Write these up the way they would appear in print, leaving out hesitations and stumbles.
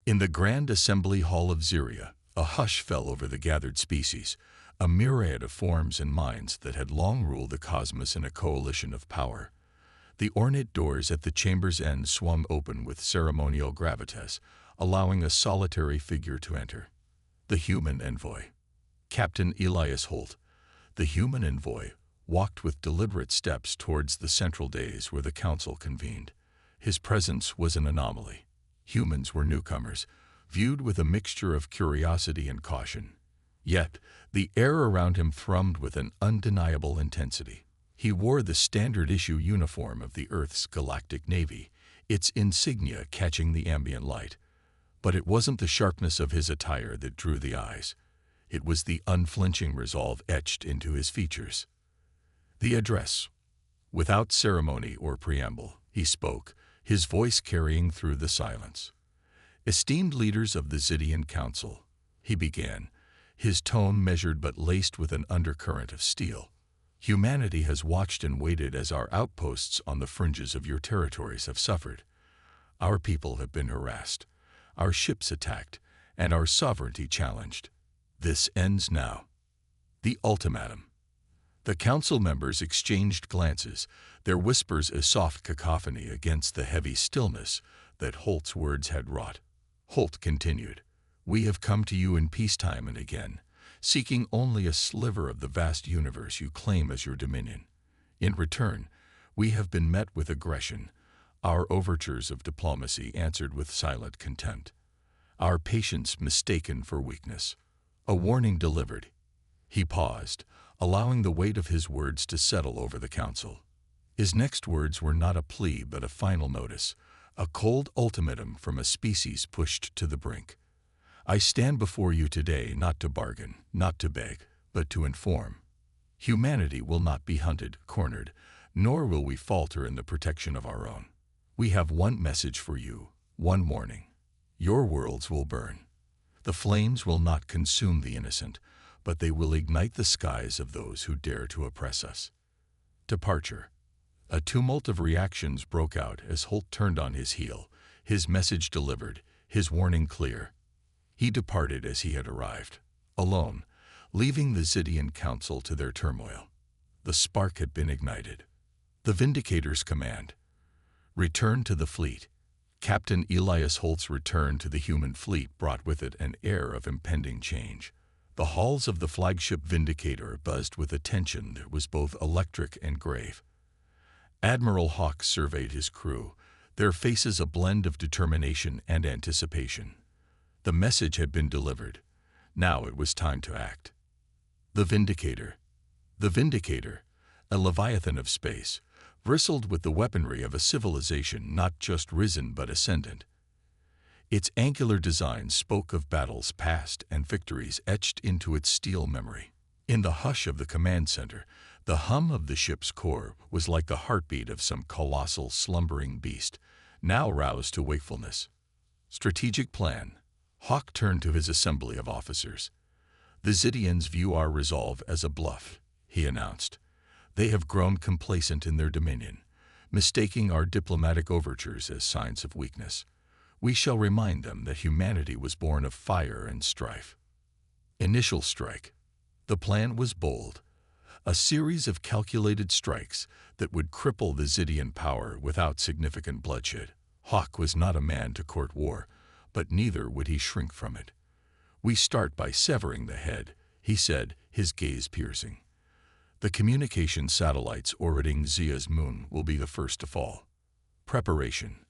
In the Grand Assembly Hall of Xiria, a hush fell over the gathered species, a myriad of forms and minds that had long ruled the cosmos in a coalition of power. The ornate doors at the chamber's end swung open with ceremonial gravitas, allowing a solitary figure to enter. The human envoy. Captain Elias Holt, the human envoy, walked with deliberate steps towards the central dais where the council convened. His presence was an anomaly. Humans were newcomers, viewed with a mixture of curiosity and caution. Yet, the air around him thrummed with an undeniable intensity. He wore the standard-issue uniform of the Earth's Galactic Navy, its insignia catching the ambient light. But it wasn't the sharpness of his attire that drew the eyes. It was the unflinching resolve etched into his features. The address. Without ceremony or preamble, he spoke, his voice carrying through the silence. Esteemed leaders of the Xidian Council, he began, his tone measured but laced with an undercurrent of steel. Humanity has watched and waited as our outposts on the fringes of your territories have suffered. Our people have been harassed, our ships attacked, and our sovereignty challenged. This ends now. The ultimatum. The council members exchanged glances, their whispers a soft cacophony against the heavy stillness that Holt's words had wrought. Holt continued, "We have come to you in peacetime and again, seeking only a sliver of the vast universe you claim as your dominion. In return, we have been met with aggression, our overtures of diplomacy answered with silent contempt, our patience mistaken for weakness. A warning delivered." He paused, allowing the weight of his words to settle over the council. His next words were not a plea but a final notice, a cold ultimatum from a species pushed to the brink. "I stand before you today not to bargain, not to beg, but to inform. Humanity will not be hunted, cornered, nor will we falter in the protection of our own. We have one message for you, one warning. Your worlds will burn. The flames will not consume the innocent, but they will ignite the skies of those who dare to oppress us." Departure. A tumult of reactions broke out as Holt turned on his heel, his message delivered, his warning clear. He departed as he had arrived, alone, leaving the Xidian Council to their turmoil. The spark had been ignited. The Vindicator's command. Return to the fleet. Captain Elias Holt's return to the human fleet brought with it an air of impending change. The halls of the flagship Vindicator buzzed with a tension that was both electric and grave. Admiral Hawk surveyed his crew, their faces a blend of determination and anticipation. The message had been delivered. Now it was time to act. The Vindicator. The Vindicator, a leviathan of space, bristled with the weaponry of a civilization not just risen but ascendant. Its angular design spoke of battles past and victories etched into its steel memory. In the hush of the command center, the hum of the ship's core was like the heartbeat of some colossal slumbering beast, now roused to wakefulness. Strategic plan. Hawk turned to his assembly of officers. "The Xidians view our resolve as a bluff," he announced. "They have grown complacent in their dominion, mistaking our diplomatic overtures as signs of weakness. We shall remind them that humanity was born of fire and strife." Initial strike. The plan was bold. A series of calculated strikes that would cripple the Xidian power without significant bloodshed. Hawk was not a man to court war, but neither would he shrink from it. "We start by severing the head," he said, his gaze piercing. "The communication satellites orbiting Xia's moon will be the first to fall." Preparation.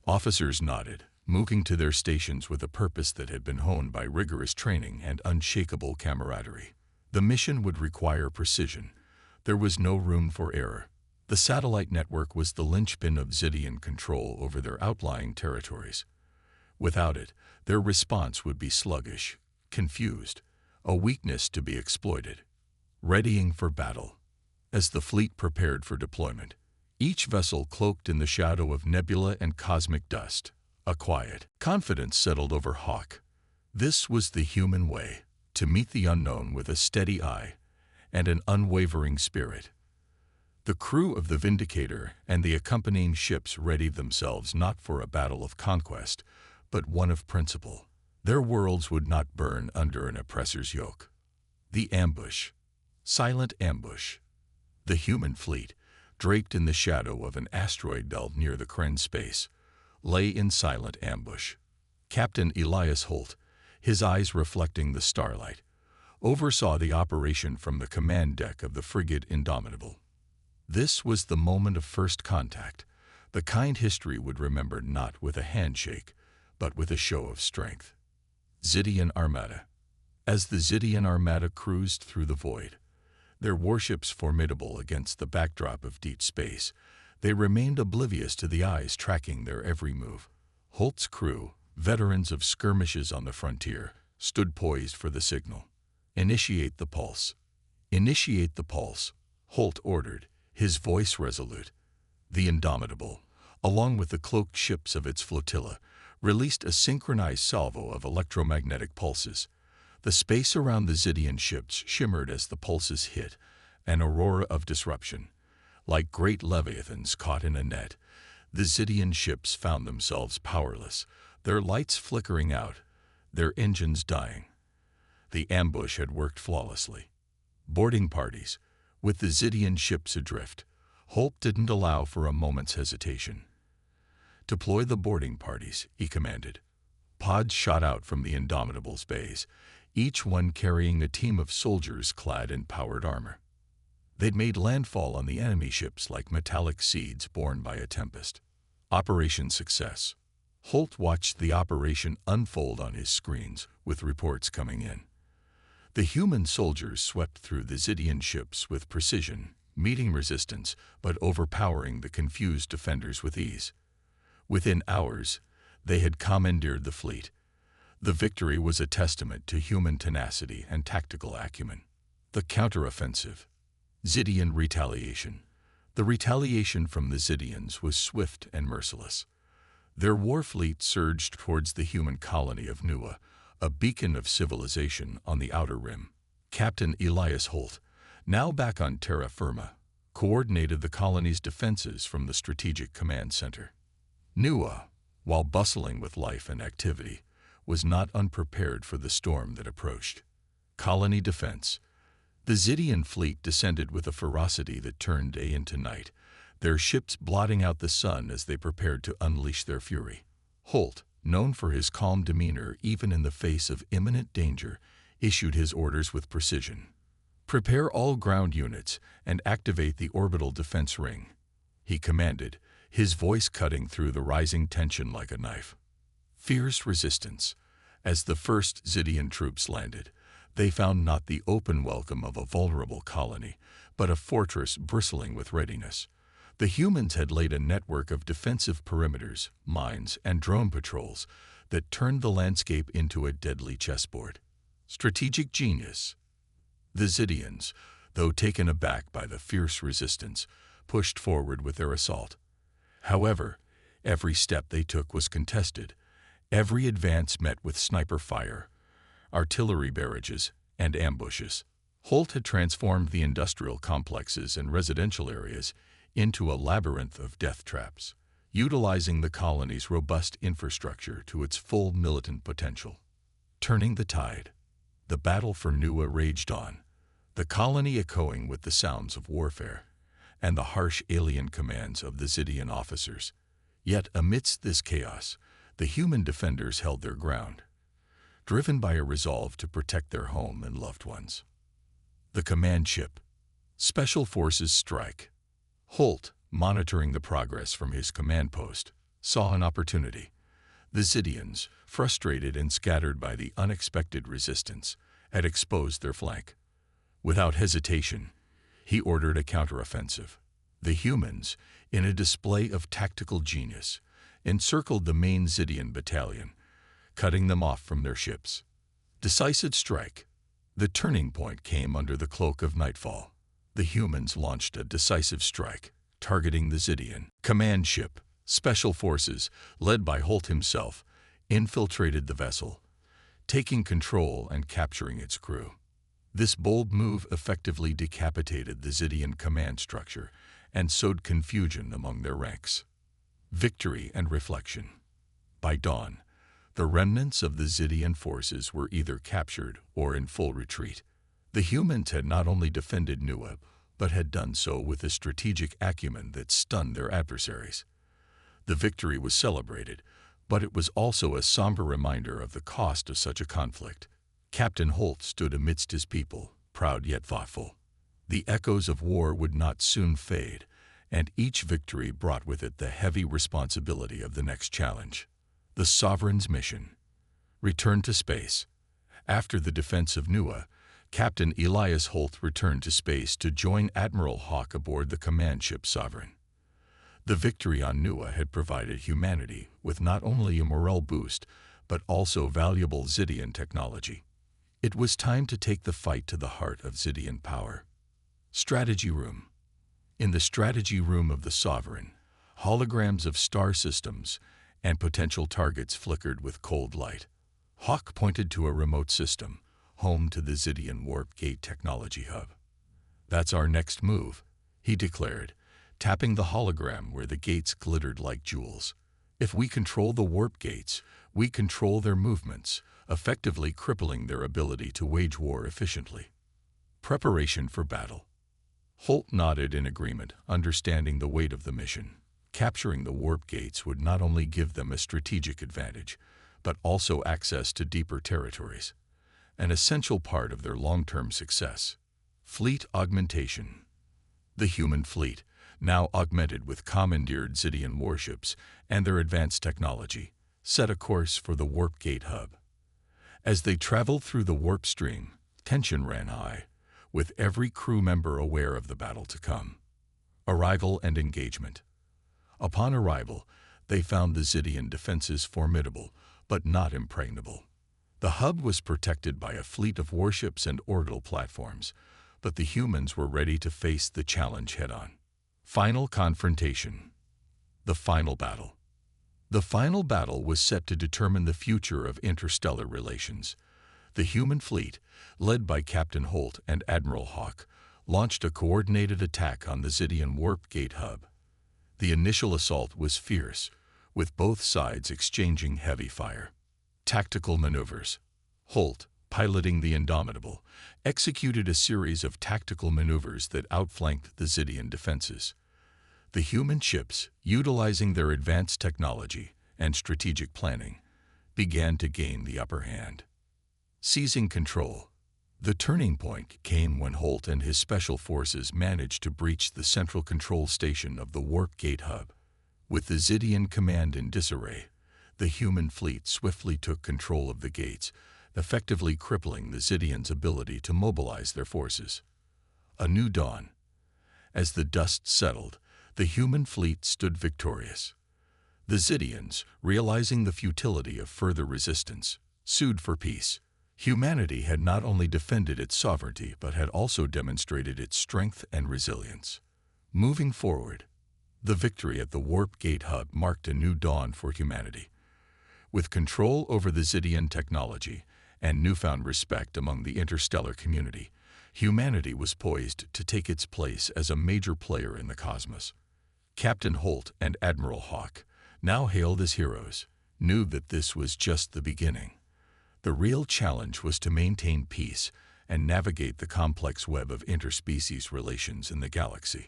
Officers nodded, moving to their stations with a purpose that had been honed by rigorous training and unshakable camaraderie. The mission would require precision. There was no room for error. The satellite network was the linchpin of Xidian control over their outlying territories. Without it, their response would be sluggish, confused, a weakness to be exploited. Readying for battle. As the fleet prepared for deployment, each vessel cloaked in the shadow of nebula and cosmic dust, a quiet confidence settled over Hawk. This was the human way, to meet the unknown with a steady eye and an unwavering spirit. The crew of the Vindicator and the accompanying ships readied themselves not for a battle of conquest, but one of principle. Their worlds would not burn under an oppressor's yoke. The ambush. Silent ambush. The human fleet, draped in the shadow of an asteroid belt near the Kren space, lay in silent ambush. Captain Elias Holt, his eyes reflecting the starlight, oversaw the operation from the command deck of the frigate Indomitable. This was the moment of first contact, the kind history would remember not with a handshake, but with a show of strength. Zydian Armada. As the Zydian Armada cruised through the void, their warships formidable against the backdrop of deep space, they remained oblivious to the eyes tracking their every move. Holt's crew, veterans of skirmishes on the frontier, stood poised for the signal. Initiate the pulse. Initiate the pulse, Holt ordered, his voice resolute. The Indomitable, along with the cloaked ships of its flotilla, released a synchronized salvo of electromagnetic pulses. The space around the Zydian ships shimmered as the pulses hit, an aurora of disruption. Like great leviathans caught in a net, the Zydian ships found themselves powerless, their lights flickering out, their engines dying. The ambush had worked flawlessly. Boarding parties, with the Zydian ships adrift, Holt didn't allow for a moment's hesitation. Deploy the boarding parties, he commanded. Pods shot out from the Indomitable's bays, each one carrying a team of soldiers clad in powered armor. They'd made landfall on the enemy ships like metallic seeds borne by a tempest. Operation success. Holt watched the operation unfold on his screens, with reports coming in. The human soldiers swept through the Zydian ships with precision, meeting resistance, but overpowering the confused defenders with ease. Within hours, they had commandeered the fleet. The victory was a testament to human tenacity and tactical acumen. The counteroffensive. Zydian retaliation. The retaliation from the Zydians was swift and merciless. Their war fleet surged towards the human colony of Nua, a beacon of civilization on the outer rim. Captain Elias Holt, now back on terra firma, coordinated the colony's defenses from the strategic command center. Nua, while bustling with life and activity, was not unprepared for the storm that approached. Colony defense. The Zydian fleet descended with a ferocity that turned day into night, their ships blotting out the sun as they prepared to unleash their fury. Holt, known for his calm demeanor even in the face of imminent danger, issued his orders with precision. Prepare all ground units and activate the orbital defense ring, he commanded, his voice cutting through the rising tension like a knife. Fierce resistance. As the first Zydian troops landed, they found not the open welcome of a vulnerable colony, but a fortress bristling with readiness. The humans had laid a network of defensive perimeters, mines, and drone patrols that turned the landscape into a deadly chessboard. Strategic genius. The Zydians, though taken aback by the fierce resistance, pushed forward with their assault. However, every step they took was contested. Every advance met with sniper fire, artillery barrages, and ambushes. Holt had transformed the industrial complexes and residential areas into a labyrinth of death traps, utilizing the colony's robust infrastructure to its full militant potential. Turning the tide. The battle for Nua raged on, the colony echoing with the sounds of warfare and the harsh alien commands of the Zydian officers. Yet amidst this chaos, the human defenders held their ground, driven by a resolve to protect their home and loved ones. The command ship. Special Forces strike. Holt, monitoring the progress from his command post, saw an opportunity. The Zydians, frustrated and scattered by the unexpected resistance, had exposed their flank. Without hesitation, he ordered a counteroffensive. The humans, in a display of tactical genius, encircled the main Zydian battalion, cutting them off from their ships. Decisive strike. The turning point came under the cloak of nightfall. The humans launched a decisive strike, targeting the Zydian command ship. Special Forces, led by Holt himself, infiltrated the vessel, taking control and capturing its crew. This bold move effectively decapitated the Zydian command structure and sowed confusion among their ranks. Victory and reflection. By dawn, The remnants of the Zydian forces were either captured or in full retreat. The humans had not only defended Nua, but had done so with a strategic acumen that stunned their adversaries. The victory was celebrated, but it was also a somber reminder of the cost of such a conflict. Captain Holt stood amidst his people, proud yet thoughtful. The echoes of war would not soon fade, and each victory brought with it the heavy responsibility of the next challenge. The Sovereign's mission. Return to space. After the defense of Nua, Captain Elias Holt returned to space to join Admiral Hawk aboard the command ship Sovereign. The victory on Nua had provided humanity with not only a morale boost, but also valuable Zydian technology. It was time to take the fight to the heart of Zydian power. Strategy Room. In the strategy room of the Sovereign, holograms of star systems and potential targets flickered with cold light. Hawk pointed to a remote system, home to the Zydian Warp Gate Technology Hub. "That's our next move," he declared, tapping the hologram where the gates glittered like jewels. "If we control the warp gates, we control their movements, effectively crippling their ability to wage war efficiently." Preparation for battle. Holt nodded in agreement, understanding the weight of the mission. Capturing the warp gates would not only give them a strategic advantage, but also access to deeper territories, an essential part of their long-term success. Fleet augmentation. The human fleet, now augmented with commandeered Zydian warships and their advanced technology, set a course for the Warp Gate Hub. As they traveled through the warp stream, tension ran high, with every crew member aware of the battle to come. Arrival and engagement. Upon arrival, they found the Zydian defenses formidable, but not impregnable. The hub was protected by a fleet of warships and orbital platforms, but the humans were ready to face the challenge head-on. Final confrontation. The final battle. The final battle was set to determine the future of interstellar relations. The human fleet, led by Captain Holt and Admiral Hawk, launched a coordinated attack on the Zydian Warp Gate Hub. The initial assault was fierce, with both sides exchanging heavy fire. Tactical maneuvers. Holt, piloting the Indomitable, executed a series of tactical maneuvers that outflanked the Zydian defenses. The human ships, utilizing their advanced technology and strategic planning, began to gain the upper hand. Seizing control. The turning point came when Holt and his special forces managed to breach the central control station of the Warp Gate Hub. With the Zydian command in disarray, the human fleet swiftly took control of the gates, effectively crippling the Zydians' ability to mobilize their forces. A new dawn. As the dust settled, the human fleet stood victorious. The Zydians, realizing the futility of further resistance, sued for peace. Humanity had not only defended its sovereignty, but had also demonstrated its strength and resilience. Moving forward, the victory at the Warp Gate Hub marked a new dawn for humanity. With control over the Zydian technology and newfound respect among the interstellar community, humanity was poised to take its place as a major player in the cosmos. Captain Holt and Admiral Hawk, now hailed as heroes, knew that this was just the beginning. The real challenge was to maintain peace and navigate the complex web of interspecies relations in the galaxy.